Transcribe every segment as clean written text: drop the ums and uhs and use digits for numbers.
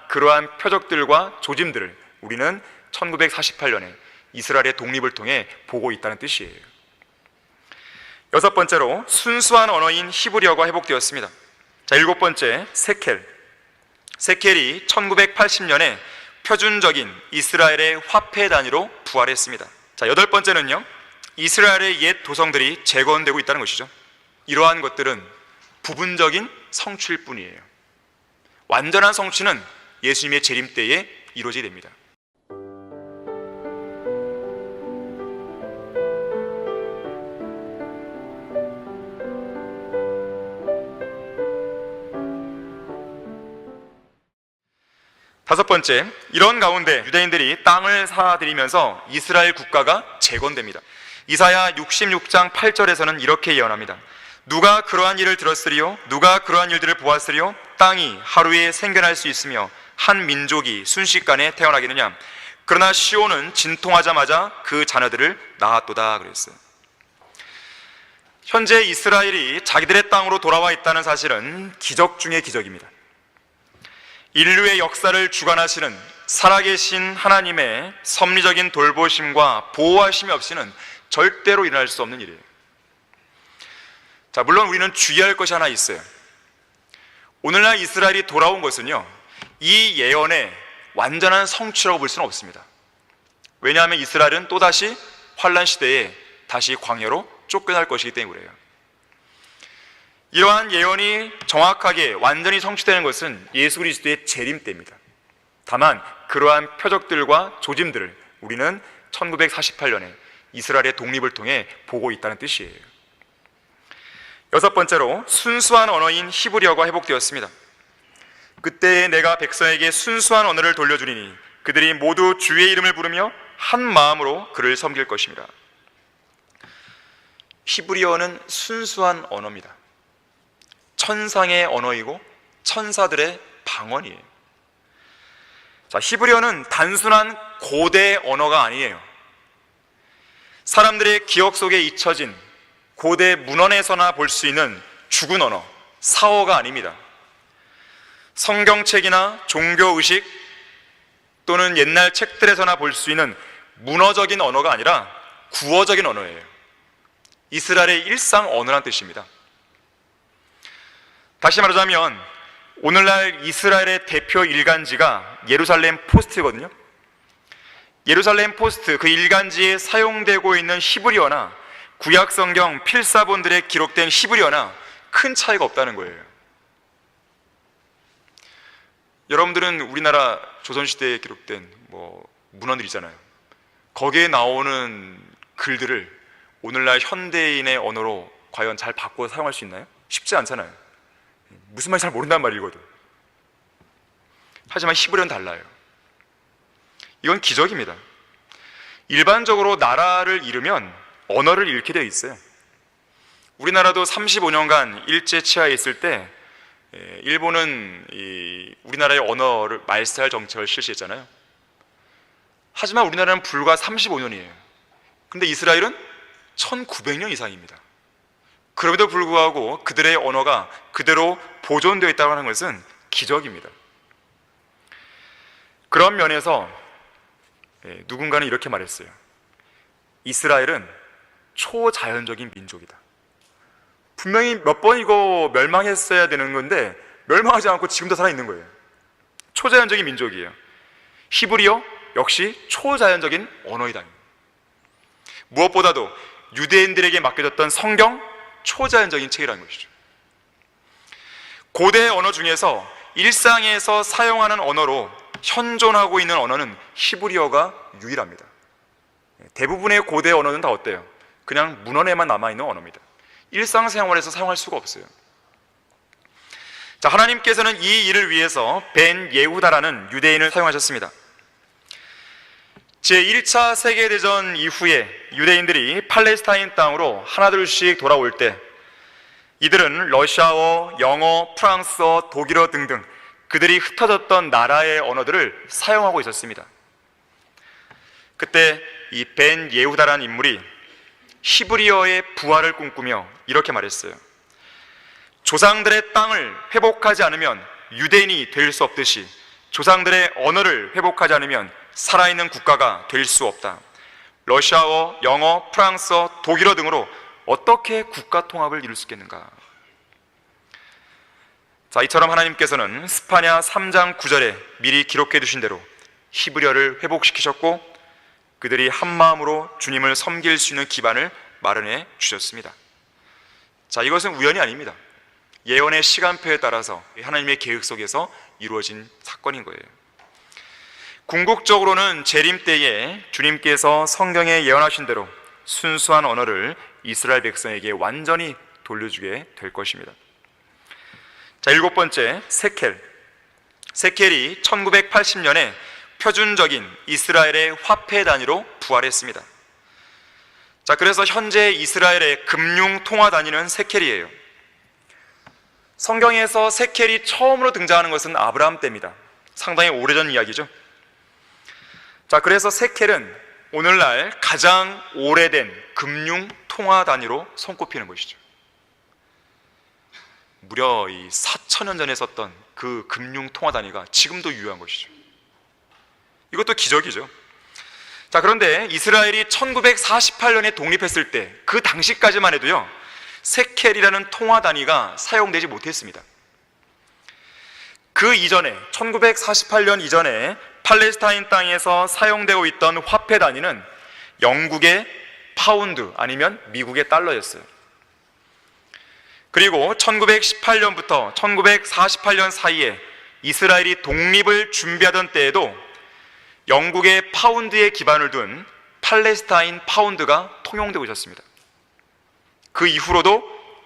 그러한 표적들과 조짐들을 우리는 1948년에 이스라엘의 독립을 통해 보고 있다는 뜻이에요. 여섯 번째로 순수한 언어인 히브리어가 회복되었습니다. 자, 일곱 번째, 세켈. 세켈이 1980년에 표준적인 이스라엘의 화폐 단위로 부활했습니다. 자, 여덟 번째는요, 이스라엘의 옛 도성들이 재건되고 있다는 것이죠. 이러한 것들은 부분적인 성취일 뿐이에요. 완전한 성취는 예수님의 재림 때에 이루어지게 됩니다. 다섯 번째, 이런 가운데 유대인들이 땅을 사들이면서 이스라엘 국가가 재건됩니다. 이사야 66장 8절에서는 이렇게 예언합니다. 누가 그러한 일을 들었으리요? 누가 그러한 일들을 보았으리요? 땅이 하루에 생겨날 수 있으며 한 민족이 순식간에 태어나겠느냐? 그러나 시온은 진통하자마자 그 자녀들을 낳았도다 그랬어요. 현재 이스라엘이 자기들의 땅으로 돌아와 있다는 사실은 기적 중의 기적입니다. 인류의 역사를 주관하시는 살아계신 하나님의 섭리적인 돌보심과 보호하심이 없이는 절대로 일어날 수 없는 일이에요. 자, 물론 우리는 주의할 것이 하나 있어요. 오늘날 이스라엘이 돌아온 것은요, 이 예언의 완전한 성취라고 볼 수는 없습니다. 왜냐하면 이스라엘은 또다시 환란 시대에 다시 광야로 쫓겨날 것이기 때문에 그래요. 이러한 예언이 정확하게 완전히 성취되는 것은 예수 그리스도의 재림 때입니다. 다만 그러한 표적들과 조짐들을 우리는 1948년에 이스라엘의 독립을 통해 보고 있다는 뜻이에요. 여섯 번째로 순수한 언어인 히브리어가 회복되었습니다. 그때 내가 백성에게 순수한 언어를 돌려주리니 그들이 모두 주의 이름을 부르며 한 마음으로 그를 섬길 것입니다. 히브리어는 순수한 언어입니다. 천상의 언어이고 천사들의 방언이에요. 자, 히브리어는 단순한 고대 언어가 아니에요. 사람들의 기억 속에 잊혀진 고대 문헌에서나 볼 수 있는 죽은 언어, 사어가 아닙니다. 성경책이나 종교의식 또는 옛날 책들에서나 볼 수 있는 문어적인 언어가 아니라 구어적인 언어예요. 이스라엘의 일상 언어란 뜻입니다. 다시 말하자면 오늘날 이스라엘의 대표 일간지가 예루살렘 포스트거든요. 예루살렘 포스트, 그 일간지에 사용되고 있는 히브리어나 구약 성경 필사본들에 기록된 히브리어나 큰 차이가 없다는 거예요. 여러분들은 우리나라 조선시대에 기록된 문헌들 있잖아요. 거기에 나오는 글들을 오늘날 현대인의 언어로 과연 잘 바꿔 사용할 수 있나요? 쉽지 않잖아요. 무슨 말인지 잘 모른단 말이거든. 하지만 히브리어는 달라요. 이건 기적입니다. 일반적으로 나라를 잃으면 언어를 잃게 되어 있어요. 우리나라도 35년간 일제 치하에 있을 때 일본은 우리나라의 언어를 말살 정책을 실시했잖아요. 하지만 우리나라는 불과 35년이에요. 근데 이스라엘은 1900년 이상입니다. 그럼에도 불구하고 그들의 언어가 그대로 보존되어 있다고 하는 것은 기적입니다. 그런 면에서 누군가는 이렇게 말했어요. 이스라엘은 초자연적인 민족이다. 분명히 몇 번 이거 멸망했어야 되는 건데 멸망하지 않고 지금도 살아있는 거예요. 초자연적인 민족이에요. 히브리어 역시 초자연적인 언어이다. 무엇보다도 유대인들에게 맡겨졌던 성경, 초자연적인 책이라는 것이죠. 고대 언어 중에서 일상에서 사용하는 언어로 현존하고 있는 언어는 히브리어가 유일합니다. 대부분의 고대 언어는 다 어때요? 그냥 문헌에만 남아있는 언어입니다. 일상생활에서 사용할 수가 없어요. 자, 하나님께서는 이 일을 위해서 벤 예후다라는 유대인을 사용하셨습니다. 제1차 세계대전 이후에 유대인들이 팔레스타인 땅으로 하나둘씩 돌아올 때 이들은 러시아어, 영어, 프랑스어, 독일어 등등 그들이 흩어졌던 나라의 언어들을 사용하고 있었습니다. 그때 이 벤 예후다라는 인물이 히브리어의 부활을 꿈꾸며 이렇게 말했어요. 조상들의 땅을 회복하지 않으면 유대인이 될 수 없듯이 조상들의 언어를 회복하지 않으면 살아있는 국가가 될 수 없다. 러시아어, 영어, 프랑스어, 독일어 등으로 어떻게 국가 통합을 이룰 수 있겠는가? 자, 이처럼 하나님께서는 스파냐 3장 9절에 미리 기록해 두신 대로 히브리어를 회복시키셨고 그들이 한마음으로 주님을 섬길 수 있는 기반을 마련해 주셨습니다. 자, 이것은 우연이 아닙니다. 예언의 시간표에 따라서 하나님의 계획 속에서 이루어진 사건인 거예요. 궁극적으로는 재림 때에 주님께서 성경에 예언하신 대로 순수한 언어를 이스라엘 백성에게 완전히 돌려주게 될 것입니다. 자, 7번째, 세켈. 세켈이 1980년에 표준적인 이스라엘의 화폐 단위로 부활했습니다. 자, 그래서 현재 이스라엘의 금융 통화 단위는 세켈이에요. 성경에서 세켈이 처음으로 등장하는 것은 아브라함 때입니다. 상당히 오래전 이야기죠. 자, 그래서 세켈은 오늘날 가장 오래된 금융 통화 단위로 손꼽히는 것이죠. 무려 이 4,000년 전에 썼던 그 금융 통화 단위가 지금도 유효한 것이죠. 이것도 기적이죠. 자, 그런데 이스라엘이 1948년에 독립했을 때 그 당시까지만 해도요, 세켈이라는 통화 단위가 사용되지 못했습니다. 그 이전에 1948년 이전에 팔레스타인 땅에서 사용되고 있던 화폐 단위는 영국의 파운드 아니면 미국의 달러였어요. 그리고 1918년부터 1948년 사이에 이스라엘이 독립을 준비하던 때에도 영국의 파운드에 기반을 둔 팔레스타인 파운드가 통용되고 있었습니다. 그 이후로도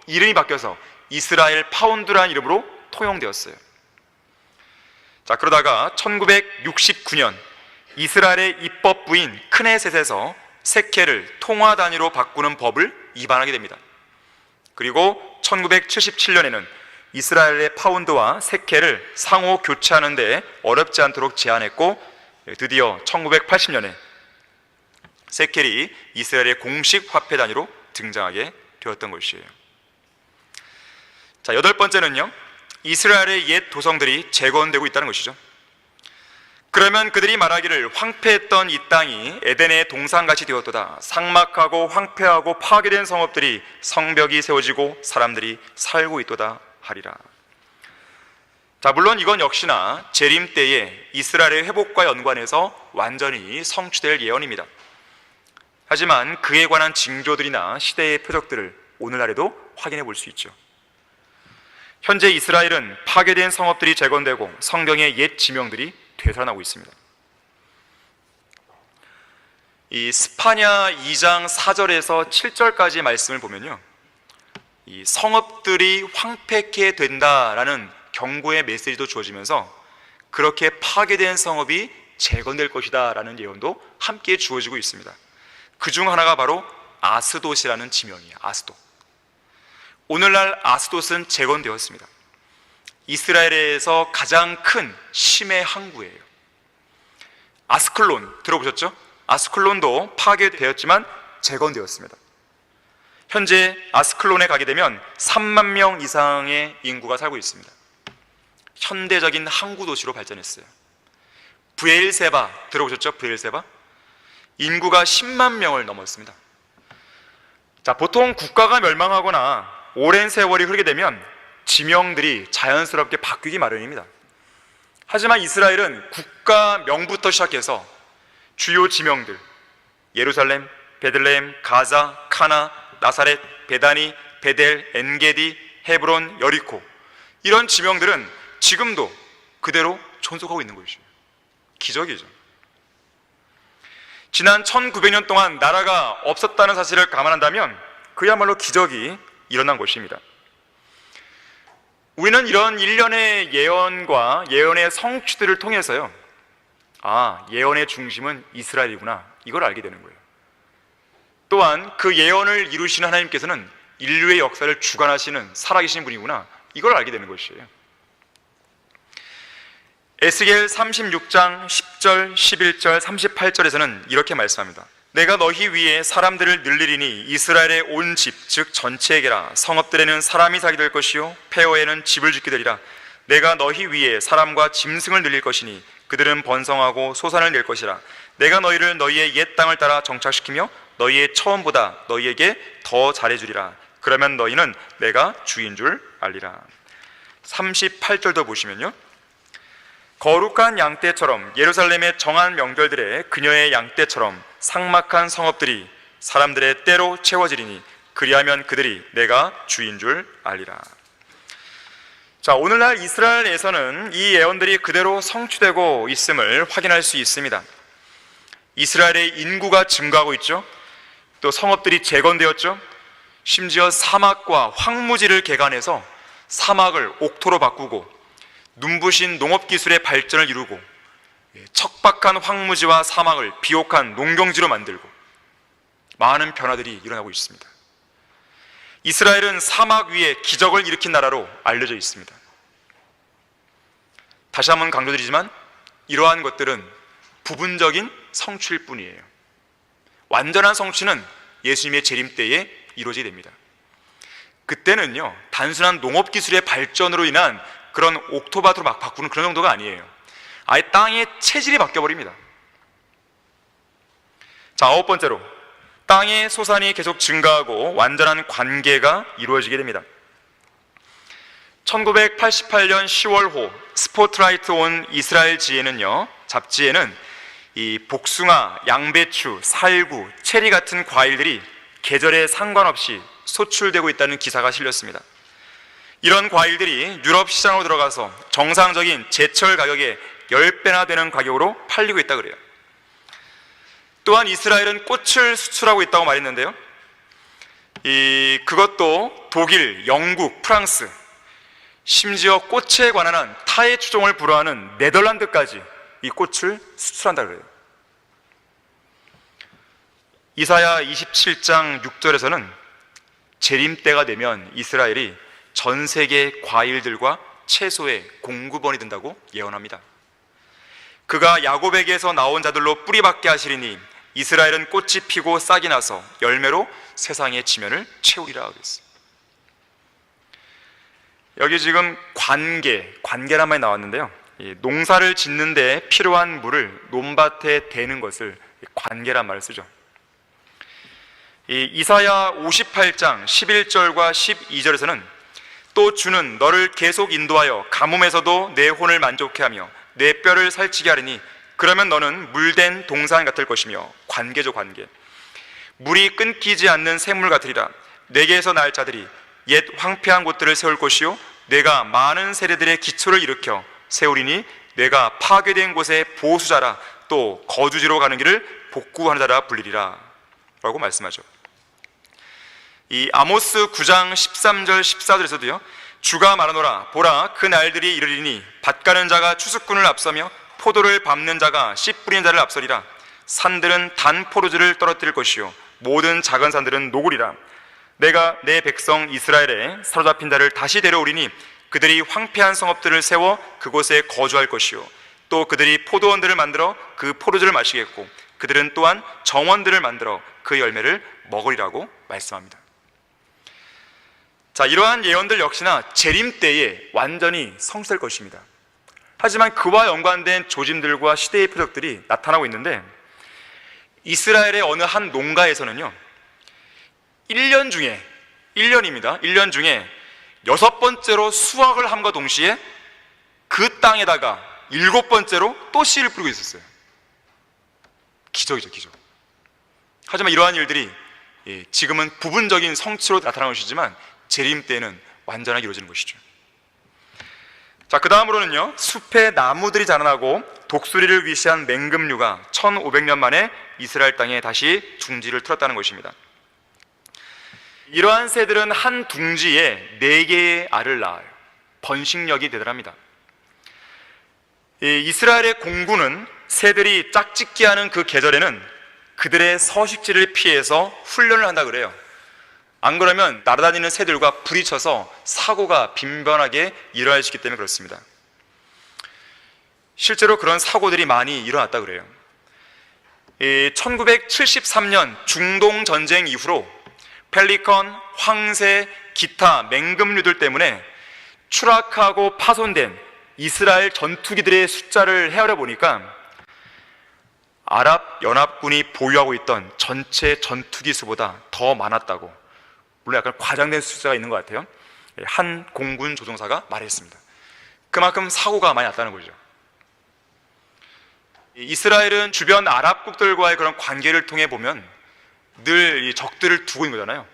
이름이 바뀌어서 이스라엘 파운드라는 이름으로 통용되었어요. 자, 그러다가 1969년 이스라엘의 입법부인 크네셋에서 세켈을 통화 단위로 바꾸는 법을 위반하게 됩니다. 그리고 1977년에는 이스라엘의 파운드와 세켈을 상호 교체하는 데 어렵지 않도록 제한했고 드디어 1980년에 세켈이 이스라엘의 공식 화폐 단위로 등장하게 되었던 것이에요. 자, 8번째는요, 이스라엘의 옛 도성들이 재건되고 있다는 것이죠. 그러면 그들이 말하기를 황폐했던 이 땅이 에덴의 동산같이 되었도다. 삭막하고 황폐하고 파괴된 성읍들이 성벽이 세워지고 사람들이 살고 있도다 하리라. 자, 물론 이건 역시나 재림 때에 이스라엘의 회복과 연관해서 완전히 성취될 예언입니다. 하지만 그에 관한 징조들이나 시대의 표적들을 오늘날에도 확인해 볼 수 있죠. 현재 이스라엘은 파괴된 성읍들이 재건되고 성경의 옛 지명들이 되살아나고 있습니다. 이 스파냐 2장 4절에서 7절까지의 말씀을 보면요, 이 성읍들이 황폐케 된다라는 경고의 메시지도 주어지면서 그렇게 파괴된 성읍이 재건될 것이다 라는 예언도 함께 주어지고 있습니다. 그 중 하나가 바로 아스돗이라는 지명이에요. 아스돗. 오늘날 아스돗은 재건되었습니다. 이스라엘에서 가장 큰 심해 항구예요. 아스클론 들어보셨죠? 아스클론도 파괴되었지만 재건되었습니다. 현재 아스클론에 가게 되면 3만 명 이상의 인구가 살고 있습니다. 현대적인 항구 도시로 발전했어요. 브에일세바 들어보셨죠? 브에일세바? 인구가 10만 명을 넘었습니다. 자, 보통 국가가 멸망하거나 오랜 세월이 흐르게 되면 지명들이 자연스럽게 바뀌기 마련입니다. 하지만 이스라엘은 국가명부터 시작해서 주요 지명들, 예루살렘, 베들레헴, 가자, 카나, 나사렛, 베다니, 베델, 엔게디, 헤브론, 여리코, 이런 지명들은 지금도 그대로 존속하고 있는 것이죠. 기적이죠. 지난 1900년 동안 나라가 없었다는 사실을 감안한다면 그야말로 기적이 일어난 것입니다. 우리는 이런 일련의 예언과 예언의 성취들을 통해서요, 아, 예언의 중심은 이스라엘이구나, 이걸 알게 되는 거예요. 또한 그 예언을 이루시는 하나님께서는 인류의 역사를 주관하시는 살아계신 분이구나, 이걸 알게 되는 것이에요. 에스겔 36장 10절, 11절, 38절에서는 이렇게 말씀합니다. 내가 너희 위에 사람들을 늘리리니 이스라엘의 온 집, 즉 전체에게라. 성읍들에는 사람이 살게 될 것이요 폐허에는 집을 짓게 되리라. 내가 너희 위에 사람과 짐승을 늘릴 것이니 그들은 번성하고 소산을 낼 것이라. 내가 너희를 너희의 옛 땅을 따라 정착시키며 너희의 처음보다 너희에게 더 잘해주리라. 그러면 너희는 내가 주인 줄 알리라. 38절도 보시면요, 거룩한 양떼처럼 예루살렘의 정한 명절들에 그녀의 양떼처럼 삭막한 성읍들이 사람들의 때로 채워지리니 그리하면 그들이 내가 주인 줄 알리라. 자, 오늘날 이스라엘에서는 이 예언들이 그대로 성취되고 있음을 확인할 수 있습니다. 이스라엘의 인구가 증가하고 있죠. 또 성읍들이 재건되었죠. 심지어 사막과 황무지를 개간해서 사막을 옥토로 바꾸고 눈부신 농업기술의 발전을 이루고 척박한 황무지와 사막을 비옥한 농경지로 만들고 많은 변화들이 일어나고 있습니다. 이스라엘은 사막 위에 기적을 일으킨 나라로 알려져 있습니다. 다시 한번 강조드리지만 이러한 것들은 부분적인 성취일 뿐이에요. 완전한 성취는 예수님의 재림 때에 이루어지게 됩니다. 그때는요, 단순한 농업기술의 발전으로 인한 그런 옥토밭으로 막 바꾸는 그런 정도가 아니에요. 아예 땅의 체질이 바뀌어버립니다. 자, 9번째로 땅의 소산이 계속 증가하고 완전한 관계가 이루어지게 됩니다. 1988년 10월호 스포트라이트 온 이스라엘 잡지에는 이 복숭아, 양배추, 살구, 체리 같은 과일들이 계절에 상관없이 소출되고 있다는 기사가 실렸습니다. 이런 과일들이 유럽 시장으로 들어가서 정상적인 제철 가격의 10배나 되는 가격으로 팔리고 있다 그래요. 또한 이스라엘은 꽃을 수출하고 있다고 말했는데요, 그것도 독일, 영국, 프랑스, 심지어 꽃에 관한 한 타의 추종을 불허하는 네덜란드까지 이 꽃을 수출한다 그래요. 이사야 27장 6절에서는 재림 때가 되면 이스라엘이 전 세계 과일들과 채소의 공급원이 된다고 예언합니다. 그가 야곱에게서 나온 자들로 뿌리박게 하시리니 이스라엘은 꽃이 피고 싹이 나서 열매로 세상의 지면을 채우리라 그랬어요. 여기 지금 관계란 말이 나왔는데요, 농사를 짓는 데 필요한 물을 논밭에 대는 것을 관계란 말을 쓰죠. 이사야 58장 11절과 12절에서는 또 주는 너를 계속 인도하여 가뭄에서도 내 혼을 만족해 하며 내 뼈를 살찌게 하리니 그러면 너는 물된 동산 같을 것이며 관계죠, 관계. 물이 끊기지 않는 샘물 같으리라. 내게서 날 자들이 옛 황폐한 곳들을 세울 것이요 내가 많은 세대들의 기초를 일으켜 세우리니 내가 파괴된 곳의 보수자라 또 거주지로 가는 길을 복구하는 자라 불리리라 라고 말씀하죠. 이 아모스 9장 13절 14절에서도요, 주가 말하노라 보라 그 날들이 이르리니 밭 가는 자가 추수꾼을 앞서며 포도를 밟는 자가 씨 뿌리는 자를 앞서리라. 산들은 단 포도주를 떨어뜨릴 것이요 모든 작은 산들은 녹으리라. 내가 내 백성 이스라엘에 사로잡힌 자를 다시 데려오리니 그들이 황폐한 성읍들을 세워 그곳에 거주할 것이요 또 그들이 포도원들을 만들어 그 포도주를 마시겠고 그들은 또한 정원들을 만들어 그 열매를 먹으리라고 말씀합니다. 자, 이러한 예언들 역시나 재림 때에 완전히 성취될 것입니다. 하지만 그와 연관된 조짐들과 시대의 표적들이 나타나고 있는데, 이스라엘의 어느 한 농가에서는요 1년 중에 6번째로 수확을 함과 동시에 그 땅에다가 7번째로 또 씨를 뿌리고 있었어요. 기적이죠, 기적. 하지만 이러한 일들이 지금은 부분적인 성취로 나타나는 것이지만 재림 때에는 완전하게 이루어지는 것이죠. 자, 그 다음으로는요, 숲에 나무들이 자라나고 독수리를 위시한 맹금류가 1500년 만에 이스라엘 땅에 다시 둥지를 틀었다는 것입니다. 이러한 새들은 한 둥지에 4개의 알을 낳아요. 번식력이 대단합니다. 이스라엘의 공군은 새들이 짝짓기 하는 그 계절에는 그들의 서식지를 피해서 훈련을 한다 그래요. 안 그러면 날아다니는 새들과 부딪혀서 사고가 빈번하게 일어날 수 있기 때문에 그렇습니다. 실제로 그런 사고들이 많이 일어났다 그래요. 1973년 중동 전쟁 이후로 펠리컨, 황새, 기타 맹금류들 때문에 추락하고 파손된 이스라엘 전투기들의 숫자를 헤아려 보니까 아랍 연합군이 보유하고 있던 전체 전투기 수보다 더 많았다고, 물론 약간 과장된 숫자가 있는 것 같아요. 한 공군 조종사가 말했습니다. 그만큼 사고가 많이 났다는 거죠. 이스라엘은 주변 아랍국들과의 그런 관계를 통해 보면 늘 이 적들을 두고 있는 거잖아요.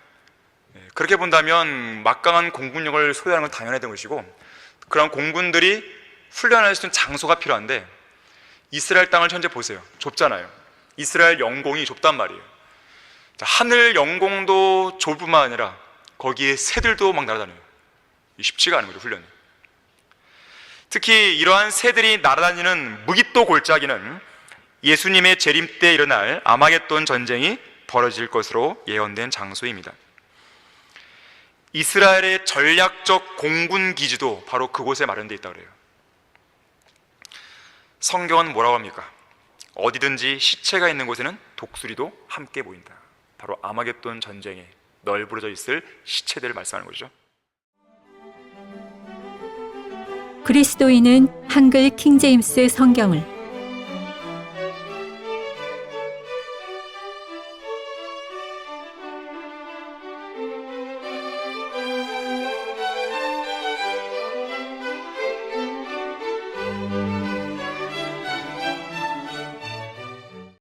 그렇게 본다면 막강한 공군력을 소유하는 건 당연해야 되는 것이고, 그런 공군들이 훈련할 수 있는 장소가 필요한데, 이스라엘 땅을 현재 보세요. 좁잖아요. 이스라엘 영공이 좁단 말이에요. 하늘 영공도 좁을 뿐만 아니라 거기에 새들도 막 날아다녀요. 쉽지가 않은 거죠, 훈련이. 특히 이러한 새들이 날아다니는 무깃도 골짜기는 예수님의 재림 때 일어날 아마겟돈 전쟁이 벌어질 것으로 예언된 장소입니다. 이스라엘의 전략적 공군 기지도 바로 그곳에 마련되어 있다고 그래요. 성경은 뭐라고 합니까? 어디든지 시체가 있는 곳에는 독수리도 함께 보인다. 바로 아마겟돈 전쟁에 널브러져 있을 시체들을 말씀하는 거죠. 그리스도인은 한글 킹제임스 성경을